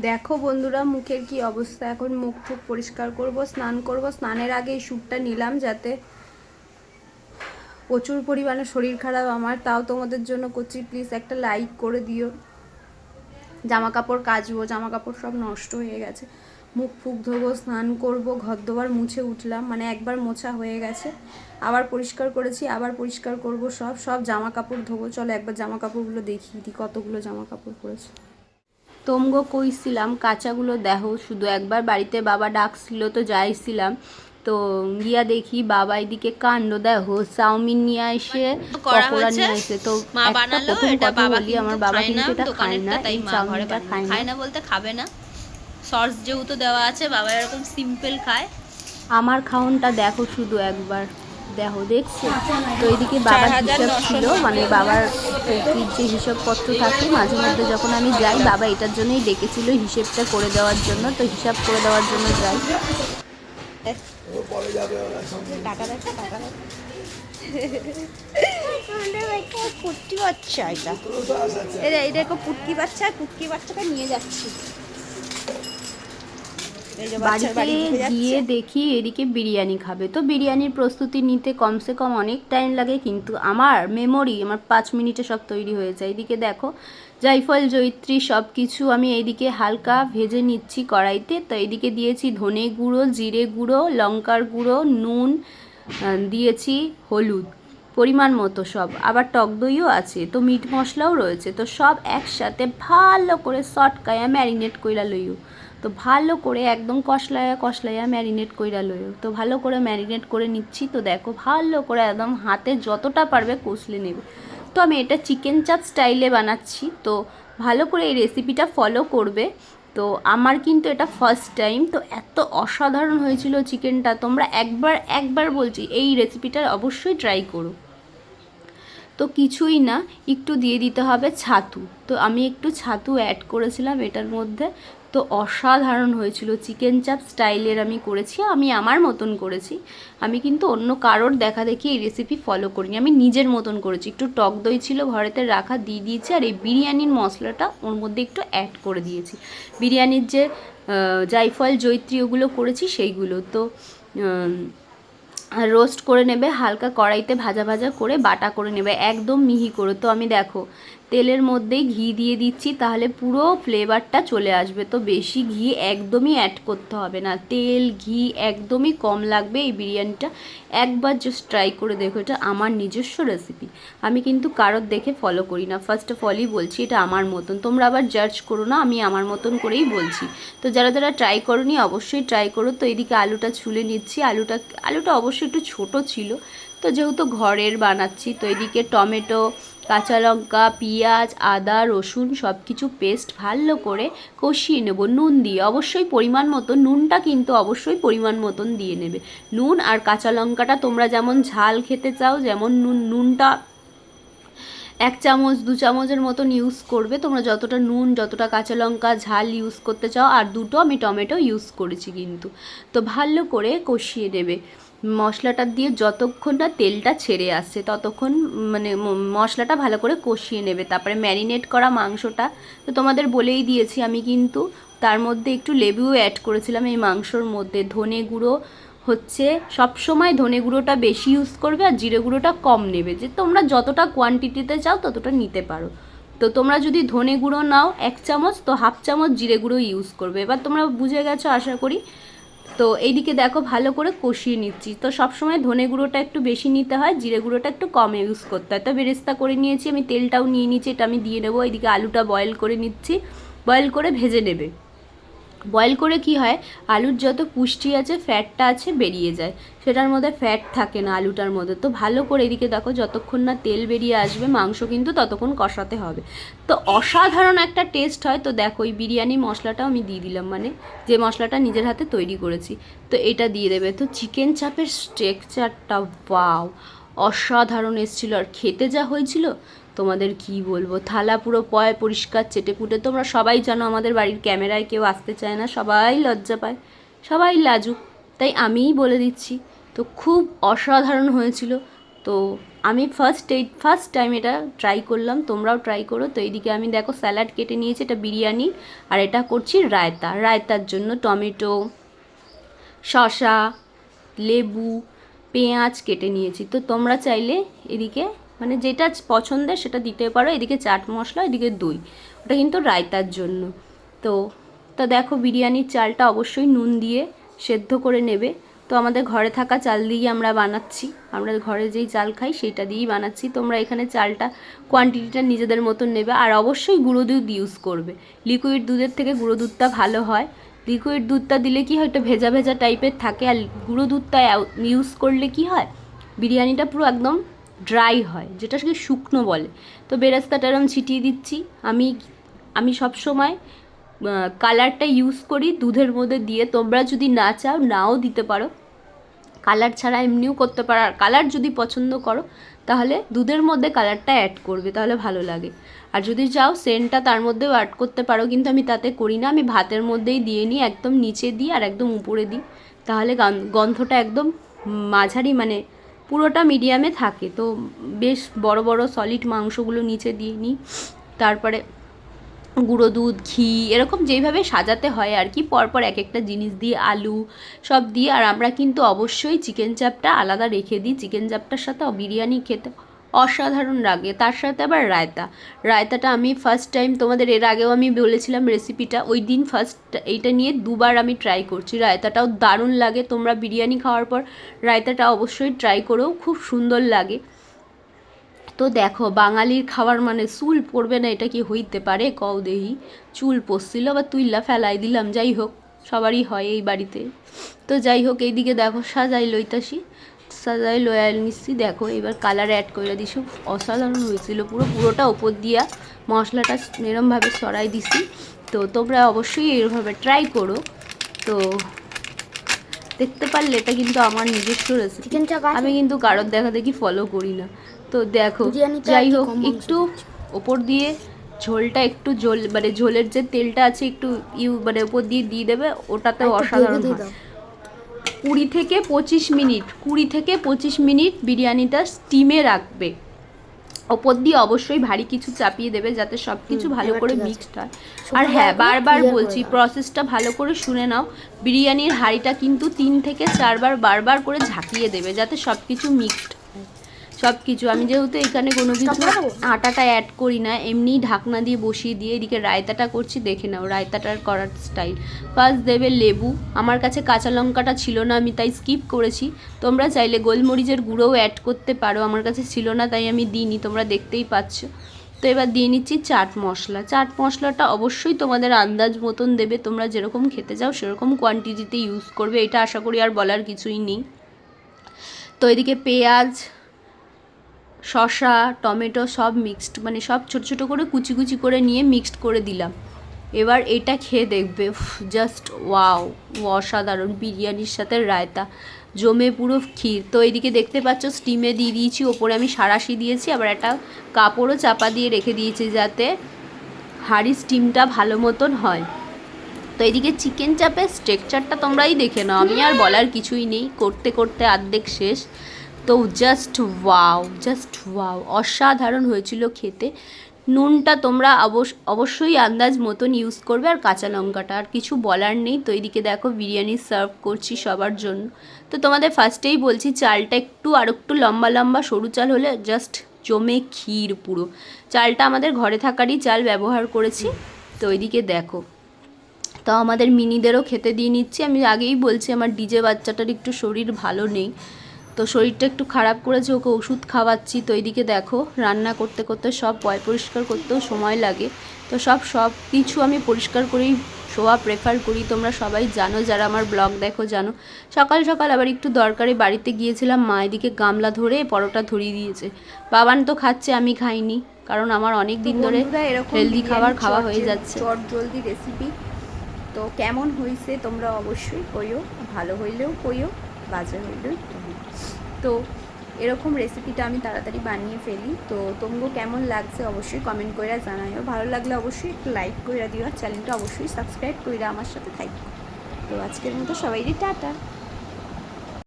দেখো বন্ধুরা, মুখের কি অবস্থা। এখন মুখ টুক পরিষ্কার করব, স্নান করব। স্নানের আগে এই শ্যুটটা নিলাম, যাতে প্রচুর পরিমাণে শরীর খারাপ আমার, তাও তোমাদের জন্য করছি। প্লিজ একটা লাইক করে দিও। জামা কাপড় কাচবো, জামা কাপড় সব নষ্ট হয়ে গেছে। মুখ ফুক ধোবো, স্নান করব, ঘর দোবার মুছে উঠলাম, মানে একবার মোছা হয়ে গেছে, আবার পরিষ্কার করেছি, আবার পরিষ্কার করব। সব সব জামা কাপড় ধোবো। চলো একবার জামা কাপড়গুলো দেখিয়ে দিই, কতগুলো জামা কাপড় পরেছে। তোমগো কইছিলাম কাঁচাগুলো দেখো, শুধু একবার বাড়িতে বাবা ডাকছিল তো যাইছিলাম, তো গিয়া দেখি বাবা এদিকে কাণ্ড দেখো, চাউমিন নিয়ে আসে, পকোড়া নিয়ে আসে। তো একটা প্রথম কথা বলি, আমার বাবা কিন্তু এটা খায় না, এই চাউমিনটা খায় না বলতে খাবে না। সস যেহেতু দেওয়া আছে, বাবা এরকম সিম্পল খায়। আমার খাওনটা দেখো শুধু একবার, দেখো দেখছো তো। এদিকে বাবার হিসাব ছিল, মানে বাবার চৌকির যে হিসাবপত্র থাকে, মাঝে মধ্যে যখন আমি যাই, বাবা এটার জন্যই ডেকেছিল, হিসেবটা করে দেওয়ার জন্য। তো হিসাব করে দেওয়ার জন্য যাই। টাকা দেখা টাকা পুটকি বাচ্চা, এটা পুটকি বাচ্চা, পুটকি বাচ্চাটা নিয়ে যাচ্ছি। বাড়িতে গিয়ে দেখি এদিকে বিরিয়ানি খাবে, তো বিরিয়ানির প্রস্তুতি নিতে কমসে কম অনেক টাইম লাগে, কিন্তু আমার মেমোরি আমার 5 মিনিটে সব তৈরি হয়ে যায়। এদিকে দেখো জায়ফল জয়িত্রী সব কিছু আমি এইদিকে হালকা ভেজে নিচ্ছি কড়াইতে। তো এইদিকে দিয়েছি ধনে গুঁড়ো, জিরে গুঁড়ো, লঙ্কার গুঁড়ো, নুন দিয়েছি, হলুদ পরিমাণ মতো সব, আবার টক দইও আছে, তো মিট মশলাও রয়েছে। তো সব একসাথে ভালো করে সটকায়া ম্যারিনেট কইরা লইও। তো ভালো করে একদম কষলায়া ম্যারিনেট কইরা লইও। তো ভালো করে ম্যারিনেট করে নিচ্ছি। তো দেখো ভালো করে একদম হাতে যতটা পারবে কষলে নেবে। তো আমি এটা চিকেন চাপ স্টাইলে বানাচ্ছি, তো ভালো করে এই রেসিপিটা ফলো করবে। তো আমার কিন্তু এটা ফার্স্ট টাইম, তো এত অসাধারণ হয়েছিল চিকেনটা। তোমরা একবার বলছি এই রেসিপিটা অবশ্যই ট্রাই করো। তো কিছুই না, একটু দিয়ে দিতে হবে ছাতু। তো আমি একটু ছাতু অ্যাড করেছিলাম এটার মধ্যে। তো অসাধারণ হয়েছিল, চিকেন চাপ স্টাইলের আমি করেছি, আমি আমার মতন করেছি। আমি কিন্তু অন্য কারোর দেখা দেখি এই রেসিপি ফলো করিনি, আমি নিজের মতন করেছি। একটু টক দই ছিল ঘরেতে রাখা, দিয়ে দিয়েছি, আর এই বিরিয়ানির মশলাটা ওর মধ্যে একটু অ্যাড করে দিয়েছি। বিরিয়ানির যে জায়ফল জয়িত্রী ওগুলো করেছি সেইগুলো। তো রোস্ট করে নেবে, হালকা কড়াইতে ভাজা ভাজা করে বাটা করে নেবে, একদম মিহি করে। তো আমি দেখো তেলের মধ্যেই ঘি দিয়ে দিচ্ছি, তাহলে পুরো ফ্লেভারটা চলে আসবে। তো বেশি ঘি একদমই অ্যাড করতে হবে না, তেল ঘি একদমই কম লাগবে এই বিরিয়ানিটা। একবার জাস্ট ট্রাই করে দেখো, এটা আমার নিজস্ব রেসিপি, আমি কিন্তু কারোর দেখে ফলো করি না। ফার্স্ট অফ অলই বলছি এটা আমার মতন, তোমরা আবার জাজ করো না, আমি আমার মতন করেই বলছি। তো যারা যারা ট্রাই করোনি অবশ্যই ট্রাই করো। তো এদিকে আলুটা ছুলে নিচ্ছি, আলুটা অবশ্যই একটু ছোট ছিল, তো যেহেতু ঘরের বানাচ্ছি। তো এদিকে টমেটো, কাঁচা লঙ্কা, পেঁয়াজ, আদা রসুন সব কিছু পেস্ট ভালো করে কষিয়ে নেব নুন দিয়ে। অবশ্যই পরিমাণ মতো নুনটা কিন্তু অবশ্যই পরিমাণ মতন দিয়ে নেবে। নুন আর কাঁচা লঙ্কাটা তোমরা যেমন ঝাল খেতে চাও, যেমন নুনটা 1 চামচ 2 চামচের মতন ইউজ করবে তোমরা, যতটা নুন যতটা কাঁচা লঙ্কা ঝাল ইউজ করতে চাও। আর দুটো আমি টমেটো ইউজ করেছি কিন্তু। তো ভালো করে কষিয়ে নেবে মশলাটা দিয়ে, যতক্ষণ না তেলটা ছেড়ে আসছে ততক্ষণ মানে মশলাটা ভালো করে কষিয়ে নেবে। তারপরে ম্যারিনেট করা মাংসটা তো তোমাদের বলেই দিয়েছি, আমি কিন্তু তার মধ্যে একটু লেবুও অ্যাড করেছিলাম এই মাংসর মধ্যে। ধনে গুঁড়ো হচ্ছে সব সময় ধনে গুঁড়োটা বেশি ইউজ করবে, আর জিরে গুঁড়োটা কম নেবে, যে তোমরা যতটা কোয়ান্টিটিতে চাও ততটা নিতে পারো। তো তোমরা যদি ধনে গুঁড়ো নাও 1 চামচ, তো 1/2 চামচ জিরে গুঁড়ো ইউজ করবে। এবার তোমরা বুঝে গেছো আশা করি। তো এইদিকে দেখো ভালো করে কষিয়ে নিচ্ছি। তো সবসময় ধনে গুঁড়োটা একটু বেশি নিতে হয়, জিরে গুঁড়োটা একটু কম ইউজ করতে হয়। তো বেরেস্তা করে নিয়েছি আমি, তেলটাও নিয়ে নিচ্ছি, এটা আমি দিয়ে নেবো। এইদিকে আলুটা বয়েল করে নিচ্ছি, বয়েল করে ভেজে নেবে। বয়েল করে কি হয়, আলুর যত পুষ্টি আছে ফ্যাটটা আছে বেরিয়ে যায়, সেটার মধ্যে ফ্যাট থাকে না আলুটার মধ্যে। তো ভালো করে এদিকে দেখো যতক্ষণ না তেল বেরিয়ে আসবে মাংস কিন্তু ততক্ষণ কষাতে হবে। তো অসাধারণ একটা টেস্ট হয়। তো দেখো এই বিরিয়ানি মশলাটাও আমি দিয়ে দিলাম, মানে যে মশলাটা নিজের হাতে তৈরি করেছি, তো এটা দিয়ে দেবে। তো চিকেন চাপের স্ট্রাকচারটা ওয়াও অসাধারণ এসেছিলো, আর খেতে যা হয়েছিল তোমাদের কি বলবো, থালা পুরো পরিষ্কার চেটেপুটে। তোমরা সবাই জানো আমাদের বাড়ির ক্যামেরায় কেউ আসতে চায় না, সবাই লজ্জা পায়, সবাই লাজুক, তাই আমিই বলে দিচ্ছি। তো খুব অসাধারণ হয়েছিল। তো আমি ফার্স্ট টাইম এটা ট্রাই করলাম, তোমরাও ট্রাই করো। তো এইদিকে আমি দেখো স্যালাড কেটে নিয়েছি, এটা বিরিয়ানি, আর এটা করছি রায়তা। রায়তার জন্য টমেটো, শসা, লেবু, পেঁয়াজ কেটে নিয়েছি। তো তোমরা চাইলে এদিকে মানে যেটা পছন্দের সেটা দিতে পারো। এদিকে চাট মশলা, এদিকে দই, ওটা কিন্তু রায়তার জন্য। তো তা দেখো বিরিয়ানির চালটা অবশ্যই নুন দিয়ে সেদ্ধ করে নেবে। তো আমাদের ঘরে থাকা চাল দিয়েই আমরা বানাচ্ছি, আমরা ঘরে যেই চাল খাই সেটা দিয়েই বানাচ্ছি। তোমরা এখানে চালটা কোয়ান্টিটিটা নিজেদের মতন নেবে, আর অবশ্যই গুঁড়ো দুধ ইউজ করবে। লিকুইড দুধের থেকে গুঁড়ো দুধটা ভালো হয়। লিকুইড দুধটা দিলে কি হয়, একটা ভেজা ভেজা টাইপের থাকে, আর গুঁড়ো দুধটা ইউজ করলে কি হয়, বিরিয়ানিটা পুরো একদম ড্রাই হয়, যেটা কি শুকনো বলে। তো বেরেস্তাটা এরকম ছিটিয়ে দিচ্ছি। আমি সবসময় কালারটা ইউজ করি দুধের মধ্যে দিয়ে। তোমরা যদি না চাও নাও দিতে পারো, কালার ছাড়া এমনিও করতে পারো। আর কালার যদি পছন্দ করো তাহলে দুধের মধ্যে কালারটা অ্যাড করবে, তাহলে ভালো লাগে। আর যদি চাও সেন্টটা তার মধ্যেও অ্যাড করতে পারো, কিন্তু আমি তাতে করি না। আমি ভাতের মধ্যেই দিয়ে নিই, একদম নিচে দিই আর একদম উপরে দিই, তাহলে গন্ধটা একদম মাঝারি মানে পুরোটা মিডিয়ামে থাকে। তো বেশ বড় বড় সলিড মাংসগুলো নিচে দিয়ে নিই, তারপরে গুঁড়ো দুধ, ঘি, এরকম যেইভাবে সাজাতে হয় আর কি, পরপর এক একটা জিনিস দিয়ে, আলু সব দিয়ে। আর আমরা কিন্তু অবশ্যই চিকেন চাপটা আলাদা রেখে দিই, চিকেন চাপটার সাথে বিরিয়ানি খেতে অসাধারণ লাগে। তার সাথে আবার রায়তাটা আমি ফার্স্ট টাইম, তোমাদের এর আগেও আমি বলেছিলাম রেসিপিটা, ওই দিন ফার্স্ট এইটা নিয়ে দুবার আমি ট্রাই করছি। রায়তাটাও দারুণ লাগে। তোমরা বিরিয়ানি খাওয়ার পর রায়তাটা অবশ্যই ট্রাই করো, খুব সুন্দর লাগে। তো দেখো বাঙালির খাবার মানে চুল পড়বে না এটা কি হইতে পারে, কও দেহি। চুল পড়ছিল আবার তুইলা ফেলাই দিলাম, যাই হোক সবারই হয় এই বাড়িতে। তো যাই হোক এইদিকে দেখো সাজাই লইতাছি, সাজাই লয়া নিচ্ছি। দেখো এবার কালার অ্যাড করে দিছি, অসাধারণ হয়েছিল। পুরোটা ওপর দিয়া মশলাটা এরমভাবে সরাই দিছি। তো তোমরা অবশ্যই এরভাবে ট্রাই করো। তো দেখতে পারলে এটা কিন্তু আমার নিজস্ব রেসিপি, আমি কিন্তু কারোর দেখা দেখি ফলো করি না। তো দেখো যাই হোক একটু ওপর দিয়ে ঝোলটা একটু মানে ঝোলের যে তেলটা আছে একটু মানে ওপর দিয়ে দেবে, ওটাতে অসাধারণ হয়। 20 থেকে 25 মিনিট বিরিয়ানিটা স্টিমে রাখবে। ওপর দিয়ে অবশ্যই ভারী কিছু চাপিয়ে দেবে যাতে সব কিছু ভালো করে মিক্সড হয়। আর হ্যাঁ, বারবার বলছি প্রসেসটা ভালো করে শুনে নাও। বিরিয়ানির হাঁড়িটা কিন্তু 3 থেকে 4 বার বারবার করে ঝাঁকিয়ে দেবে যাতে সব কিছু মিক্সড হয়। সব কিছু আমি যেহেতু এখানে কোনো কিছু আটাটা অ্যাড করি না, এমনি ঢাকনা দিয়ে বসিয়ে দিয়ে এদিকে রায়তাটা করছি। দেখে নাও রায়তাটার করার স্টাইল। ফার্স্ট দেবে লেবু, আমার কাছে কাঁচা লঙ্কাটা ছিল না, আমি তাই স্কিপ করেছি। তোমরা চাইলে গোলমরিচের গুঁড়োও অ্যাড করতে পারো, আমার কাছে ছিল না তাই আমি দিইনি, তোমরা দেখতেই পাচ্ছ। তো এবার দিয়ে নিচ্ছি চাট মশলা। চাট মশলাটা অবশ্যই তোমাদের আন্দাজ মতন দেবে, তোমরা যেরকম খেতে চাও সেরকম কোয়ান্টিটিতে ইউজ করবে, এটা আশা করি আর বলার কিছুই নেই। তো এদিকে পেঁয়াজ, শসা, টমেটো সব মিক্সড মানে সব ছোটো ছোটো করে কুচি কুচি করে নিয়ে মিক্সড করে দিলাম। এবার এটা খেয়ে দেখবে, জাস্ট ওয়াও, অসাধারণ। বিরিয়ানির সাথে রায়তা জমে পুরো ক্ষীর। তো এইদিকে দেখতে পাচ্ছ স্টিমে দিয়ে দিয়েছি, ওপরে আমি সাঁড়াশি দিয়েছি, আবার একটা কাপড়ও চাপা দিয়ে রেখে দিয়েছি যাতে হাঁড়ির স্টিমটা ভালো মতন হয়। তো এইদিকে চিকেন চাপের স্ট্রাকচারটা তোমরাই দেখে নাও, আমি আর বলার কিছুই নেই, করতে করতে অর্ধেক শেষ। তো জাস্ট ওয়াও, অসাধারণ হয়েছিল খেতে। নুনটা তোমরা অবশ্যই আন্দাজ মতন ইউজ করবে, আর কাঁচা লঙ্কাটা, আর কিছু বলার নেই। তো এইদিকে দেখো বিরিয়ানি সার্ভ করছি সবার জন্য। তো তোমাদের ফার্স্টেই বলছি চালটা আর একটু লম্বা লম্বা সরু চাল হলে জাস্ট জমে ক্ষীর পুরো। চালটা আমাদের ঘরে থাকারই চাল ব্যবহার করেছি। তো এইদিকে দেখো, তো আমাদের মিনিদেরও খেতে দিয়ে নিচ্ছি। আমি আগেই বলছি আমার ডিজে বাচ্চাটার একটু শরীর ভালো নেই, তো শরীরটা একটু খারাপ করেছে, ওকে ওষুধ খাওয়াচ্ছি। তো এইদিকে দেখো রান্না করতে করতে সব পরিষ্কার করতেও সময় লাগে, তো সব কিছু আমি পরিষ্কার করেই শোয়া প্রেফার করি। তোমরা সবাই জানো, যারা আমার ব্লগ দেখো জানো। সকাল সকাল আবার একটু দরকারে বাড়িতে গিয়েছিলাম, মা এদিকে গামলা ধরে পরোটা ধরিয়ে দিয়েছে। বাবান তো খাচ্ছে, আমি খাইনি, কারণ আমার অনেক দিন ধরে হেলদি খাবার খাওয়া হয়ে যাচ্ছে। চট জলদি রেসিপি। তো কেমন হয়েছে তোমরা অবশ্যই কইও, ভালো হইলেও কইও, বাজে হইলেও কইও। তো এরকম রেসিপিটা আমি তাড়াতাড়ি বানিয়ে ফেলি। তো তোমরা কেমন লাগছে অবশ্যই কমেন্ট করে জানাইও, ভালো লাগলে অবশ্যই একটু লাইক করে দিও, আর চ্যানেলটা অবশ্যই সাবস্ক্রাইব করে আমার সাথে থাকো। তো আজকের মতো সবাইরই টাটা।